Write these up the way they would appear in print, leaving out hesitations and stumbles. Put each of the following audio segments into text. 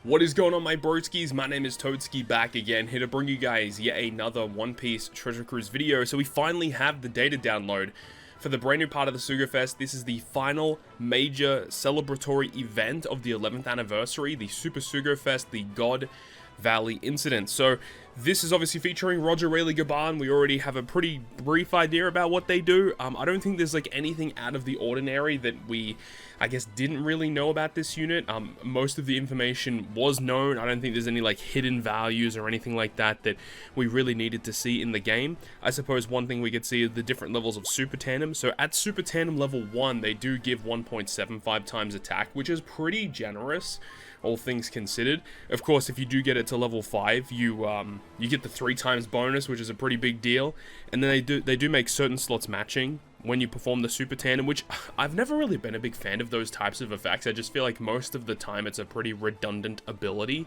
What is going on, my broskiis? My name is Toadski, back again, here to bring you guys yet another One Piece Treasure Cruise video. So we finally have the data download for the brand new part of the Sugo Fest. This is the final major celebratory event of the 11th anniversary, the Super Sugo Fest, the God Valley incident. So this is obviously featuring Roger, Rayleigh, Gaban. We already have a pretty brief idea about what they do. I don't think there's like anything out of the ordinary that we, I guess, didn't really know about this unit. Most of the information was known. I don't think there's any like hidden values or anything like that that we really needed to see in the game. I suppose one thing we could see is the different levels of Super Tandem. So at Super Tandem level 1, they do give 1.75 times attack, which is pretty generous, all things considered. Of course, if you do get it to level 5, you get the 3 times bonus, which is a pretty big deal. And then they do make certain slots matching when you perform the Super Tandem, which I've never really been a big fan of those types of effects. I just feel like most of the time it's a pretty redundant ability.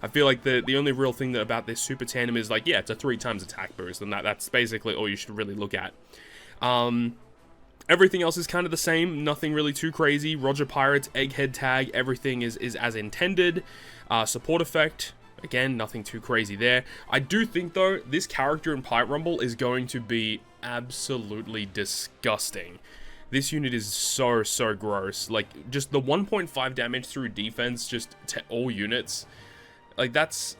I feel like the only real thing about this Super Tandem is like, yeah, it's a 3 times attack boost, and that's basically all you should really look at. Everything else is kind of the same, nothing really too crazy. Roger Pirates, Egghead Tag, everything is as intended. Support effect, again, nothing too crazy there. I do think, though, this character in Pirate Rumble is going to be absolutely disgusting. This unit is so gross. Like, just the 1.5 damage through defense, just to all units. Like, this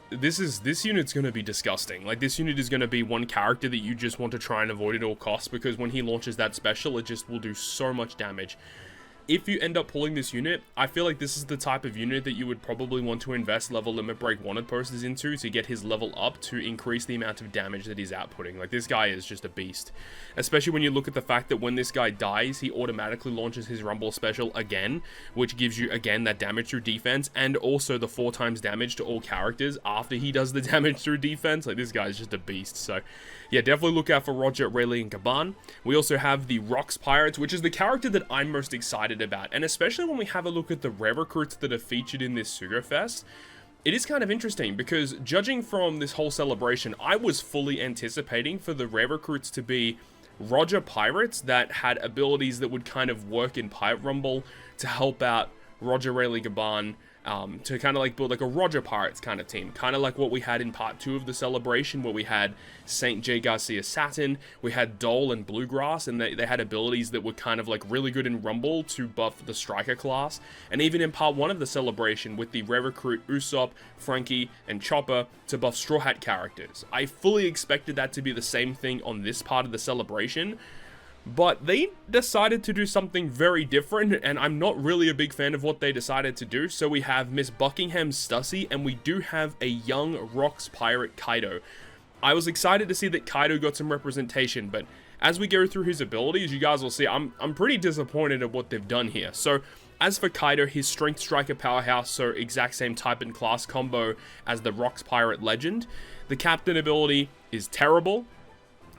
unit's gonna be disgusting. Like, this unit is gonna be one character that you just want to try and avoid at all costs, because when he launches that special, it just will do so much damage. If you end up pulling this unit, I feel like this is the type of unit that you would probably want to invest level limit break wanted posters into to get his level up to increase the amount of damage that he's outputting. Like, this guy is just a beast. Especially when you look at the fact that when this guy dies, he automatically launches his Rumble special again, which gives you, again, that damage through defense, and also the 4 times damage to all characters after he does the damage through defense. Like, this guy is just a beast. So, yeah, definitely look out for Roger, Rayleigh, and Gaban. We also have the Rocks Pirates, which is the character that I'm most excited about, and especially when we have a look at the rare recruits that are featured in this Sugo Fest, it is kind of interesting, because judging from this whole celebration, I was fully anticipating for the rare recruits to be Roger Pirates that had abilities that would kind of work in Pirate Rumble to help out Roger, Rayleigh, Gaban, to kind of like build like a Roger Pirates kind of team, kind of like what we had in part 2 of the celebration, where we had Saint J. Garcia Satin, we had Dole and Bluegrass, and they had abilities that were kind of like really good in Rumble to buff the Striker class. And even in part 1 of the celebration with the rare recruit Usopp, Frankie, and Chopper to buff Straw Hat characters. I fully expected that to be the same thing on this part of the celebration, but they decided to do something very different, and I'm not really a big fan of what they decided to do. So we have Miss Buckingham's Stussy, and we do have a young Rocks Pirate Kaido. I was excited to see that Kaido got some representation, but as we go through his abilities, you guys will see I'm pretty disappointed at what they've done here. So as for Kaido, his Strength Striker powerhouse, so exact same type and class combo as the Rocks Pirate Legend. The Captain ability is terrible.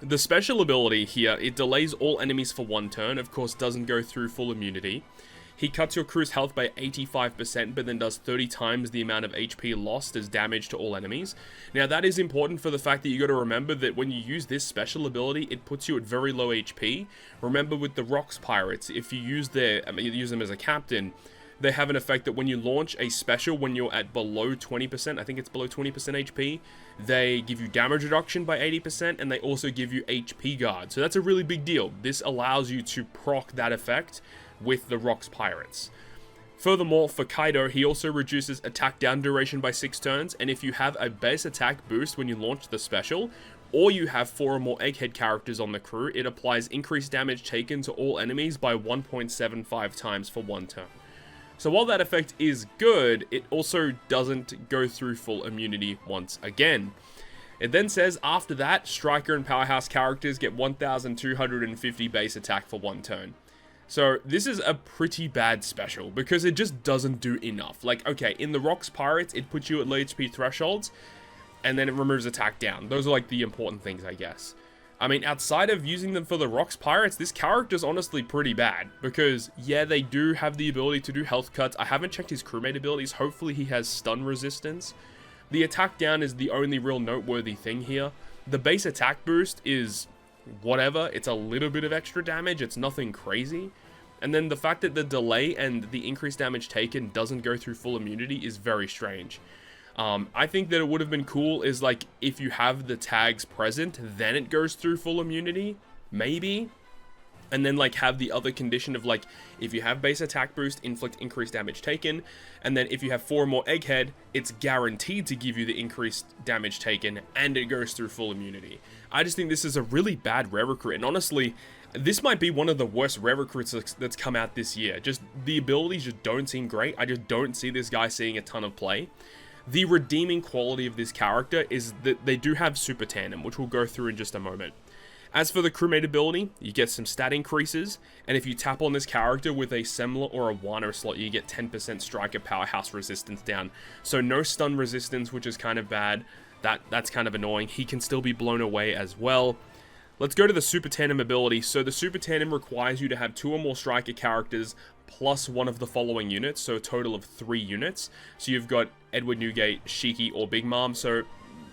The special ability here, it delays all enemies for 1 turn, of course doesn't go through full immunity. He cuts your crew's health by 85%, but then does 30 times the amount of HP lost as damage to all enemies. Now that is important for the fact that you got to remember that when you use this special ability, it puts you at very low HP. Remember with the Rocks Pirates, if you use you use them as a captain, they have an effect that when you launch a special when you're at below 20%, I think it's below 20% HP, they give you damage reduction by 80%, and they also give you HP guard. So that's a really big deal. This allows you to proc that effect with the Rocks Pirates. Furthermore, for Kaido, he also reduces attack down duration by 6 turns, and if you have a base attack boost when you launch the special, or you have 4 or more Egghead characters on the crew, it applies increased damage taken to all enemies by 1.75 times for 1 turn. So while that effect is good, it also doesn't go through full immunity once again. It then says, after that, Striker and Powerhouse characters get 1,250 base attack for 1 turn. So this is a pretty bad special, because it just doesn't do enough. Like, okay, in the Rocks Pirates, it puts you at low HP thresholds, and then it removes attack down. Those are like the important things, I guess. I mean, outside of using them for the Rocks Pirates, this character's honestly pretty bad, because, yeah, they do have the ability to do health cuts. I haven't checked his crewmate abilities. Hopefully he has stun resistance. The attack down is the only real noteworthy thing here. The base attack boost is whatever. It's a little bit of extra damage. It's nothing crazy. And then the fact that the delay and the increased damage taken doesn't go through full immunity is very strange. I think that it would have been cool is like if you have the tags present, then it goes through full immunity, maybe. And then like have the other condition of like, if you have base attack boost, inflict increased damage taken. And then if you have 4 or more egghead, it's guaranteed to give you the increased damage taken and it goes through full immunity. I just think this is a really bad rare recruit. And honestly, this might be one of the worst rare recruits that's come out this year. Just the abilities just don't seem great. I just don't see this guy seeing a ton of play. The redeeming quality of this character is that they do have super tandem, which we'll go through in just a moment. As for the crewmate ability, you get some stat increases, and if you tap on this character with a Semler or a Wano slot, you get 10% striker powerhouse resistance down. So no stun resistance, which is kind of bad. That's kind of annoying. He can still be blown away as well. Let's go to the super tandem ability. So the super tandem requires you to have 2 or more striker characters plus one of the following units, so a total of 3 units. So you've got Edward Newgate, Shiki, or Big Mom, so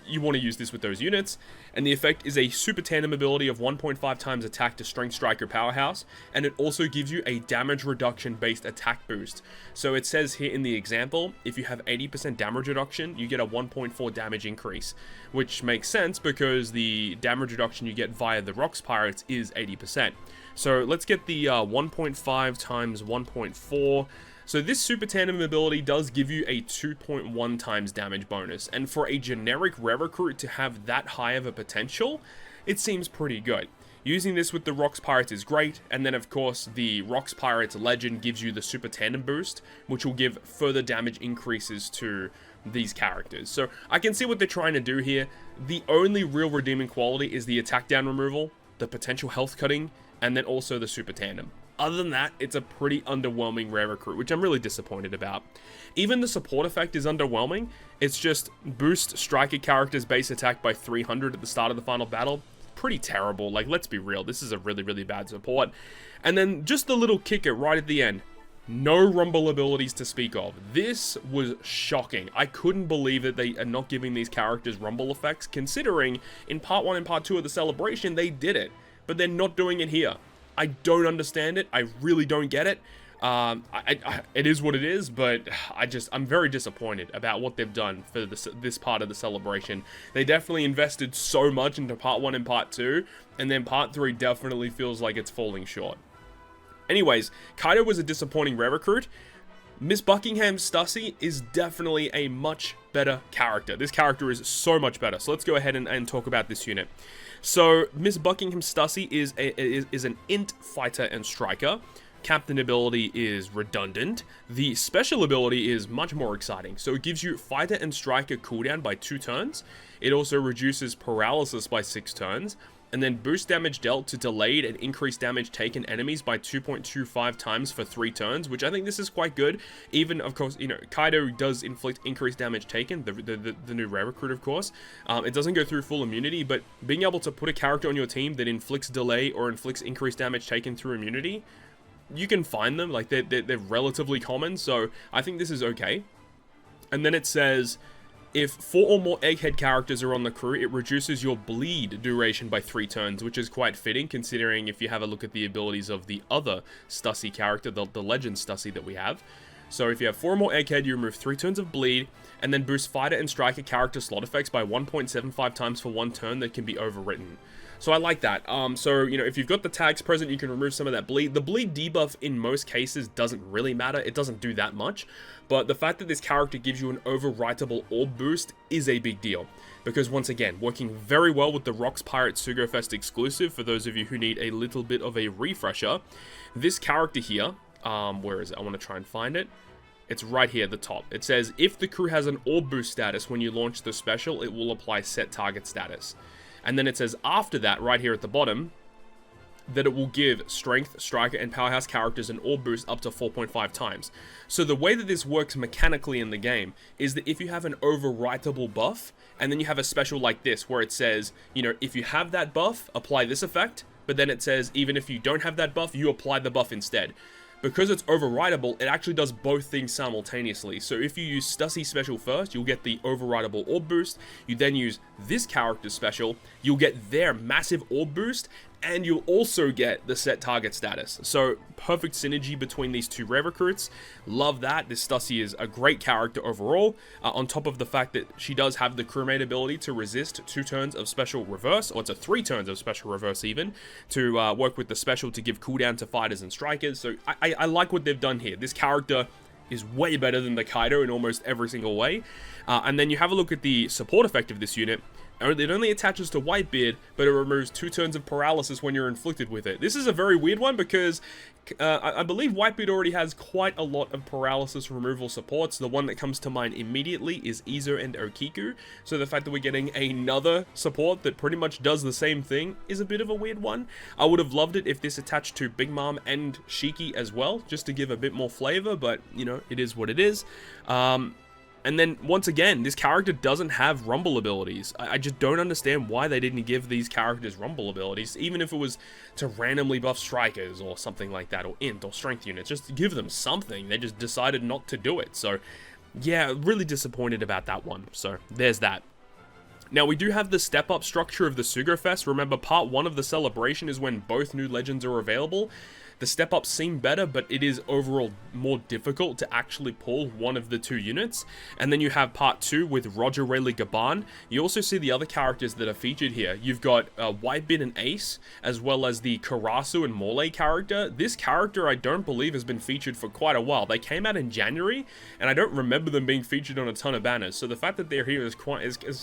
you want to use this with those units. And the effect is a super tandem ability of 1.5 times attack to strength striker powerhouse, and it also gives you a damage reduction based attack boost. So it says here in the example, if you have 80% damage reduction, you get a 1.4 damage increase, which makes sense because the damage reduction you get via the Rocks Pirates is 80%. So let's get the 1.5 times 1.4. So this super tandem ability does give you a 2.1 times damage bonus, and for a generic rare recruit to have that high of a potential, it seems pretty good. Using this with the Rocks Pirates is great, and then of course the Rocks Pirates Legend gives you the super tandem boost, which will give further damage increases to these characters. So I can see what they're trying to do here. The only real redeeming quality is the attack down removal, the potential health cutting, and then also the super tandem. Other than that, it's a pretty underwhelming rare recruit, which I'm really disappointed about. Even the support effect is underwhelming. It's just boost striker character's base attack by 300 at the start of the final battle. Pretty terrible. Like, let's be real. This is a really, really bad support. And then just the little kicker right at the end. No rumble abilities to speak of. This was shocking. I couldn't believe that they are not giving these characters rumble effects, considering in part 1 and part 2 of the celebration, they did it. But they're not doing it here. I don't understand it. I really don't get it. It is what it is, but I'm very disappointed about what they've done for this part of the celebration. They definitely invested so much into part 1 and part 2, and then part 3 definitely feels like it's falling short. Anyways, Kaido was a disappointing rare recruit. Miss Buckingham's Stussy is definitely a much better character. This character is so much better. So let's go ahead and talk about this unit. So Miss Buckingham Stussy is an int fighter and striker. Captain ability is redundant. The special ability is much more exciting. So it gives you fighter and striker cooldown by 2 turns. It also reduces paralysis by 6 turns. And then boost damage dealt to delayed and increased damage taken enemies by 2.25 times for 3 turns, which I think this is quite good. Even, of course, you know, Kaido does inflict increased damage taken, the new rare recruit, of course. It doesn't go through full immunity, but being able to put a character on your team that inflicts delay or inflicts increased damage taken through immunity, you can find them. Like, they're relatively common, so I think this is okay. And then it says, if 4 or more egghead characters are on the crew, it reduces your bleed duration by 3 turns, which is quite fitting considering if you have a look at the abilities of the other Stussy character, the legend Stussy that we have. So if you have 4 or more egghead, you remove 3 turns of bleed, and then boost fighter and striker character slot effects by 1.75 times for 1 turn that can be overwritten. So I like that. So, you know, if you've got the tags present, you can remove some of that bleed. The bleed debuff in most cases doesn't really matter. It doesn't do that much. But the fact that this character gives you an overwritable orb boost is a big deal. Because once again, working very well with the Rocks Pirates Sugo Fest exclusive, for those of you who need a little bit of a refresher, this character here, where is it? I want to try and find it. It's right here at the top. It says, if the crew has an orb boost status when you launch the special, it will apply set target status. And then it says after that, right here at the bottom, that it will give strength, striker, and powerhouse characters an orb boost up to 4.5 times. So the way that this works mechanically in the game is that if you have an overwritable buff, and then you have a special like this, where it says, you know, if you have that buff, apply this effect, but then it says, even if you don't have that buff, you apply the buff instead. Because it's overwritable, it actually does both things simultaneously. So if you use Stussy special first, you'll get the overwritable orb boost. You then use this character's special, you'll get their massive orb boost, and you'll also get the set target status. So perfect synergy between these two rare recruits. Love that. This Stussy is a great character overall, on top of the fact that she does have the crewmate ability to resist 2 turns of special reverse, or it's a 3 turns of special reverse even, to work with the special to give cooldown to fighters and strikers. So I like what they've done here. This character is way better than the Kaido in almost every single way. And then you have a look at the support effect of this unit. It only attaches to Whitebeard, but it removes 2 turns of paralysis when you're inflicted with it. This is a very weird one because I believe Whitebeard already has quite a lot of paralysis removal supports. The one that comes to mind immediately is Izo and Okiku. So the fact that we're getting another support that pretty much does the same thing is a bit of a weird one. I would have loved it if this attached to Big Mom and Shiki as well, just to give a bit more flavor, but, you know, it is what it is. And then, once again, this character doesn't have rumble abilities. I just don't understand why they didn't give these characters rumble abilities, even if it was to randomly buff strikers or something like that, or int or strength units. Just give them something. They just decided not to do it. So, yeah, really disappointed about that one. So, there's that. Now, we do have the step-up structure of the Sugo Fest. Remember, part 1 of the celebration is when both new legends are available. The step-ups seem better, but it is overall more difficult to actually pull one of the 2 units. And then you have part 2 with Roger, Rayleigh, Gaban. You also see the other characters that are featured here. You've got Whitebeard and Ace, as well as the Karasu and Morley character. This character, I don't believe, has been featured for quite a while. They came out in January, and I don't remember them being featured on a ton of banners. So the fact that they're here is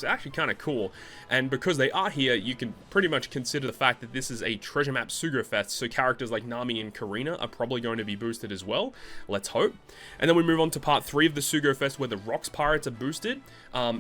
actually kind of cool. And because they are here, you can pretty much consider the fact that this is a treasure map Sugo Fest, so characters like Nami and Karina are probably going to be boosted as well. Let's hope. And then we move on to part 3 of the Sugo Fest, where the Rocks Pirates are boosted.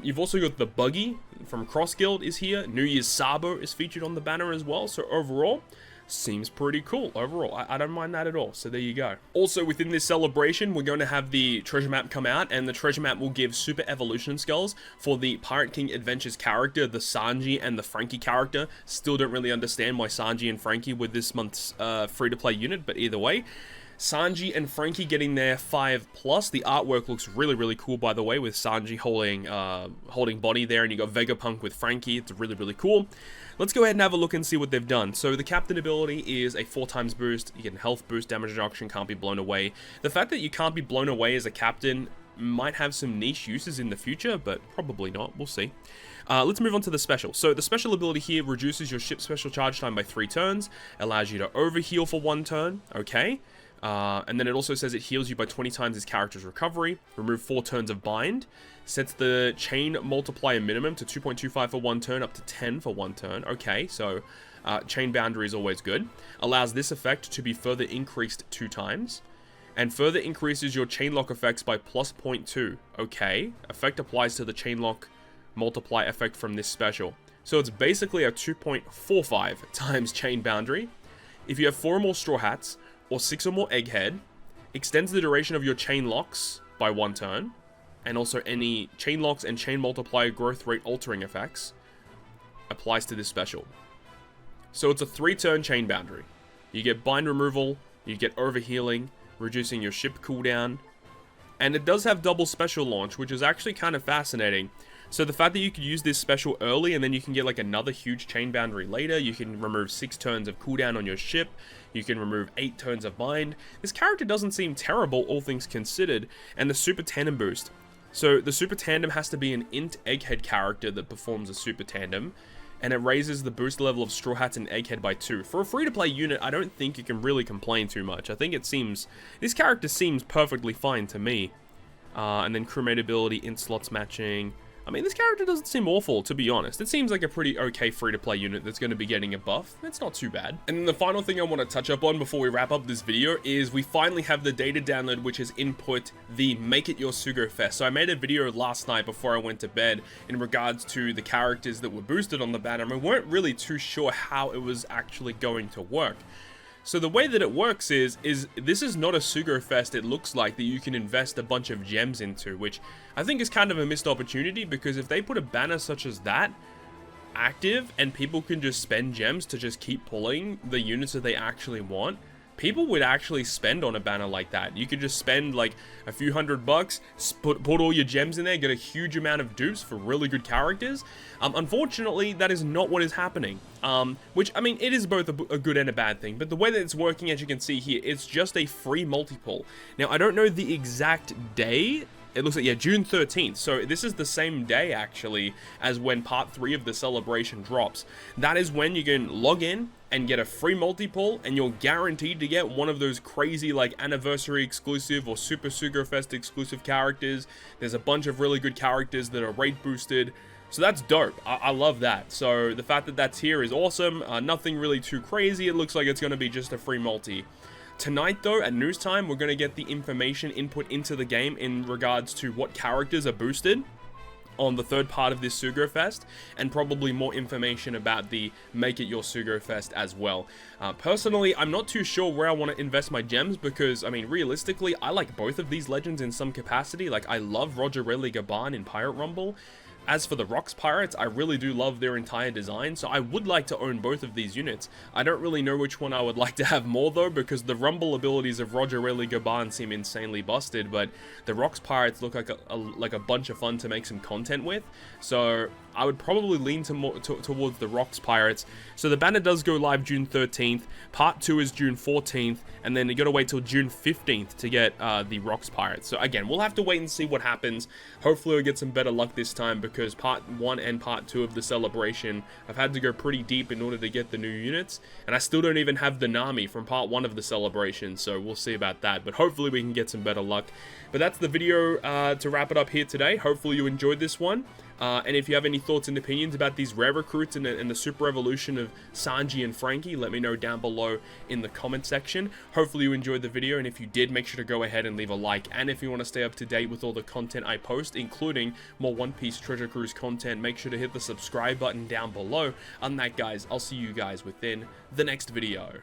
You've also got the Buggy from Cross Guild is here. New Year's Sabo is featured on the banner as well. So overall, seems pretty cool. Overall, I don't mind that at all. So there you go. Also, within this celebration, we're going to have the treasure map come out, and the treasure map will give super evolution skulls for the Pirate King Adventures character, the Sanji and the Frankie character. Still don't really understand why Sanji and Frankie were this month's free-to-play unit, but either way, Sanji and Frankie getting their 5+. The artwork looks really, really cool, by the way, with Sanji holding body there, and you got Vegapunk with Frankie. It's really, really cool. Let's go ahead and have a look and see what they've done. So the captain ability is a 4x boost. You get health boost, damage reduction, can't be blown away. The fact that you can't be blown away as a captain might have some niche uses in the future, but probably not. We'll see. Let's move on to the special. So the special ability here reduces your ship's special charge time by 3 turns, allows you to overheal for 1 turn, okay? And then it also says it heals you by 20 times his character's recovery, remove 4 turns of bind, sets the chain multiplier minimum to 2.25 for 1 turn, up to 10 for 1 turn. Okay, so chain boundary is always good. Allows this effect to be further increased 2 times, and further increases your chain lock effects by plus 0.2. Okay, effect applies to the chain lock multiply effect from this special. So it's basically a 2.45 times chain boundary. If you have 4 or more straw hats, or 6 or more egghead, extends the duration of your chain locks by 1 turn, and also any chain locks and chain multiplier growth rate altering effects applies to this special. So it's a 3-turn chain boundary. You get bind removal, you get overhealing, reducing your ship cooldown, and it does have double special launch, which is actually kind of fascinating. So the fact that you could use this special early and then you can get like another huge chain boundary later, you can remove 6 turns of cooldown on your ship, you can remove 8 turns of bind. This character doesn't seem terrible, all things considered. And the super tandem boost. So the super tandem has to be an int egghead character that performs a super tandem, and it raises the boost level of straw hats and egghead by 2. For a free-to-play unit, I don't think you can really complain too much. I think this character seems perfectly fine to me. And then crewmate ability, int slots matching. I mean, this character doesn't seem awful, to be honest. It seems like a pretty okay free-to-play unit that's going to be getting a buff. It's not too bad. And then the final thing I want to touch up on before we wrap up this video is we finally have the data download, which has input the Make It Your Sugo Fest. So I made a video last night before I went to bed in regards to the characters that were boosted on the banner, and we weren't really too sure how it was actually going to work. So the way that it works is this is not a Sugo Fest, it looks like, that you can invest a bunch of gems into, which I think is kind of a missed opportunity, because if they put a banner such as that active and people can just spend gems to just keep pulling the units that they actually want, people would actually spend on a banner like that. You could just spend like a few $100, put all your gems in there, get a huge amount of dupes for really good characters. Unfortunately, that is not what is happening. Which, I mean, it is both a good and a bad thing, but the way that it's working, as you can see here, it's just a free multi-pull. Now, I don't know the exact day. It looks like, yeah, June 13th. So this is the same day, actually, as when part 3 of the celebration drops. That is when you can log in and get a free multi-pull, and you're guaranteed to get one of those crazy, like, anniversary exclusive or Super Sugo Fest exclusive characters. There's a bunch of really good characters that are rate boosted. So that's dope. I love that. So the fact that that's here is awesome. Nothing really too crazy. It looks like it's going to be just a free multi. Tonight, though, at news time, we're going to get the information input into the game in regards to what characters are boosted on the third part of this Sugo Fest, and probably more information about the Make It Your Sugo Fest as well. Personally, I'm not too sure where I want to invest my gems, because, I mean, realistically, I like both of these legends in some capacity. Like, I love Rayleigh in Pirate Rumble. As for the Rocks Pirates, I really do love their entire design, so I would like to own both of these units. I don't really know which one I would like to have more, though, because the Rumble abilities of Rayleigh seem insanely busted, but the Rocks Pirates look like a bunch of fun to make some content with, so I would probably lean towards the Rocks Pirates. So the banner does go live June 13th, part 2 is June 14th, and then you gotta wait till June 15th to get the Rocks Pirates. So again, we'll have to wait and see what happens. Hopefully we'll get some better luck this time, because part 1 and part 2 of the celebration, I've had to go pretty deep in order to get the new units, and I still don't even have the Nami from part 1 of the celebration, so we'll see about that, but hopefully we can get some better luck. But that's the video to wrap it up here today. Hopefully you enjoyed this one. And if you have any thoughts and opinions about these rare recruits and the super evolution of Sanji and Frankie, let me know down below in the comment section. Hopefully you enjoyed the video, and if you did, make sure to go ahead and leave a like. And if you want to stay up to date with all the content I post, including more One Piece Treasure Cruise content, make sure to hit the subscribe button down below. Other than that, guys, I'll see you guys within the next video.